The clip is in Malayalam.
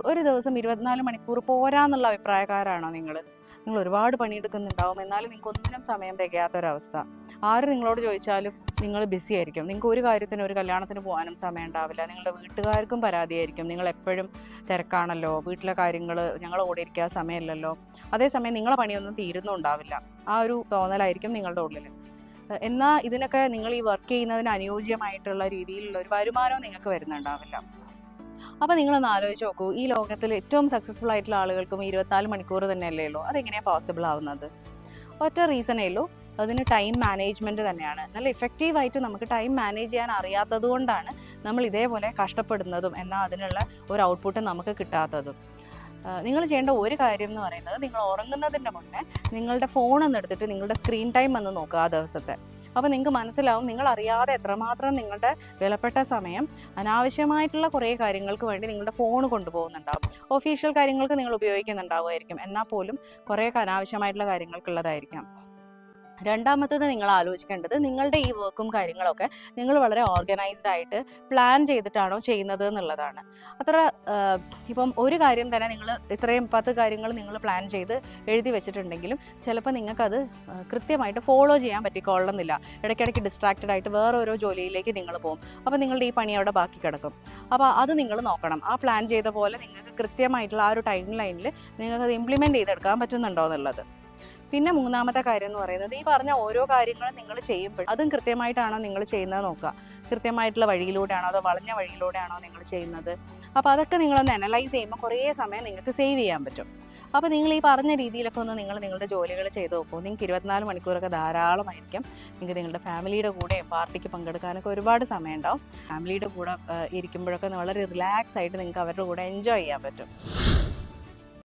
ഒരു ദിവസം 24 മണിക്കൂർ പോരാന്നുള്ള അഭിപ്രായക്കാരാണോ നിങ്ങൾ? നിങ്ങൾ ഒരുപാട് പണിയെടുക്കുന്നുണ്ടാവും, എന്നാലും നിങ്ങൾക്ക് ഒന്നിനും സമയം തികയാത്തൊരവസ്ഥ. ആര് നിങ്ങളോട് ചോദിച്ചാലും നിങ്ങൾ ബിസി ആയിരിക്കും. നിങ്ങൾക്ക് ഒരു കാര്യത്തിന്, ഒരു കല്യാണത്തിന് പോകാനും സമയം ഉണ്ടാവില്ല. നിങ്ങളുടെ വീട്ടുകാർക്കും പരാതിയായിരിക്കും, നിങ്ങൾ എപ്പോഴും തിരക്കാണല്ലോ, വീട്ടിലെ കാര്യങ്ങൾ ഞങ്ങൾ ഓടി ഇരിക്കാൻ സമയമില്ലല്ലോ. അതേസമയം നിങ്ങളെ പണിയൊന്നും തീരുന്നുണ്ടാവില്ല. ആ ഒരു തോന്നലായിരിക്കും നിങ്ങളുടെ ഉള്ളിൽ. എന്നാൽ ഇതിനൊക്കെ നിങ്ങൾ ഈ വർക്ക് ചെയ്യുന്നതിന് അനുയോജ്യമായിട്ടുള്ള രീതിയിലുള്ള ഒരു വരുമാനവും നിങ്ങൾക്ക് വരുന്നുണ്ടാവില്ല. അപ്പോൾ നിങ്ങളൊന്ന് ആലോചിച്ച് നോക്കൂ, ഈ ലോകത്തിൽ ഏറ്റവും സക്സസ്ഫുൾ ആയിട്ടുള്ള ആളുകൾക്കും 24 മണിക്കൂർ തന്നെയല്ലേ ഉള്ളൂ. അതെങ്ങനെയാണ് പോസിബിൾ ആവുന്നത്? ഒറ്റ റീസണേ ഉള്ളൂ, അതിന് ടൈം മാനേജ്മെൻറ്റ് തന്നെയാണ്. നല്ല ഇഫക്റ്റീവായിട്ട് നമുക്ക് ടൈം മാനേജ് ചെയ്യാൻ അറിയാത്തത് കൊണ്ടാണ് നമ്മൾ ഇതേപോലെ കഷ്ടപ്പെടുന്നതും എന്നാൽ അതിനുള്ള ഒരു ഔട്ട്പുട്ട് നമുക്ക് കിട്ടാത്തതും. നിങ്ങൾ ചെയ്യേണ്ട ഒരു കാര്യം എന്ന് പറയുന്നത്, നിങ്ങൾ ഉറങ്ങുന്നതിൻ്റെ മുന്നേ നിങ്ങളുടെ ഫോണൊന്ന് എടുത്തിട്ട് നിങ്ങളുടെ സ്ക്രീൻ ടൈം ഒന്ന് നോക്കുക ആ ദിവസത്തെ. അപ്പോൾ നിങ്ങൾക്ക് മനസ്സിലാവും, നിങ്ങൾ അറിയാതെ എത്രമാത്രം നിങ്ങളുടെ വിലപ്പെട്ട സമയം അനാവശ്യമായിട്ടുള്ള കുറേ കാര്യങ്ങൾക്ക് വേണ്ടി നിങ്ങളുടെ ഫോൺ കൊണ്ടുപോകുന്നുണ്ടാവും. ഒഫീഷ്യൽ കാര്യങ്ങൾക്ക് നിങ്ങൾ ഉപയോഗിക്കുന്നുണ്ടാവുമായിരിക്കും, എന്നാൽ പോലും കുറേ അനാവശ്യമായിട്ടുള്ള കാര്യങ്ങൾക്കുള്ളതായിരിക്കാം. രണ്ടാമത്തത് നിങ്ങൾ ആലോചിക്കേണ്ടത്, നിങ്ങളുടെ ഈ വർക്കും കാര്യങ്ങളൊക്കെ നിങ്ങൾ വളരെ ഓർഗനൈസ്ഡ് ആയിട്ട് പ്ലാൻ ചെയ്തിട്ടാണോ ചെയ്യുന്നത് എന്നുള്ളതാണ്. ഇപ്പം ഒരു കാര്യം തന്നെ നിങ്ങൾ ഇത്രയും 10 കാര്യങ്ങൾ നിങ്ങൾ പ്ലാൻ ചെയ്ത് എഴുതി വെച്ചിട്ടുണ്ടെങ്കിലും ചിലപ്പോൾ നിങ്ങൾക്കത് കൃത്യമായിട്ട് ഫോളോ ചെയ്യാൻ പറ്റിക്കൊള്ളുന്നില്ല. ഇടയ്ക്കിടയ്ക്ക് ഡിസ്ട്രാക്റ്റഡ് ആയിട്ട് വേറെ ഓരോ ജോലിയിലേക്ക് നിങ്ങൾ പോകും. അപ്പോൾ നിങ്ങളുടെ ഈ പണി അവിടെ ബാക്കി കിടക്കും. അപ്പോൾ അത് നിങ്ങൾ നോക്കണം, ആ പ്ലാൻ ചെയ്ത പോലെ നിങ്ങൾക്ക് കൃത്യമായിട്ടുള്ള ആ ഒരു ടൈം ലൈനിൽ നിങ്ങൾക്കത് ഇംപ്ലിമെൻറ്റ് ചെയ്തെടുക്കാൻ പറ്റുന്നുണ്ടോ എന്നുള്ളത്. പിന്നെ മൂന്നാമത്തെ കാര്യം എന്ന് പറയുന്നത്, ഈ പറഞ്ഞ ഓരോ കാര്യങ്ങളും നിങ്ങൾ ചെയ്യുമ്പോൾ അതും കൃത്യമായിട്ടാണോ നിങ്ങൾ ചെയ്യുന്നത് നോക്കുക. കൃത്യമായിട്ടുള്ള വഴിയിലൂടെയാണോ അതോ വളഞ്ഞ വഴിയിലൂടെയാണോ നിങ്ങൾ ചെയ്യുന്നത്? അപ്പോൾ അതൊക്കെ നിങ്ങളൊന്ന് അനലൈസ് ചെയ്യുമ്പോൾ കുറേ സമയം നിങ്ങൾക്ക് സേവ് ചെയ്യാൻ പറ്റും. അപ്പോൾ നിങ്ങൾ ഈ പറഞ്ഞ രീതിയിലൊക്കെ ഒന്ന് നിങ്ങൾ നിങ്ങളുടെ ജോലികൾ ചെയ്ത് നോക്കൂ. നിങ്ങൾക്ക് 24 മണിക്കൂറൊക്കെ ധാരാളമായിരിക്കും. നിങ്ങൾക്ക് നിങ്ങളുടെ ഫാമിലിയുടെ കൂടെയും പാർട്ടിക്ക് പങ്കെടുക്കാനൊക്കെ ഒരുപാട് സമയം ഉണ്ടാവും. ഫാമിലിയുടെ കൂടെ ഇരിക്കുമ്പോഴൊക്കെ വളരെ റിലാക്സ് ആയിട്ട് നിങ്ങൾക്ക് അവരുടെ കൂടെ എൻജോയ് ചെയ്യാൻ പറ്റും.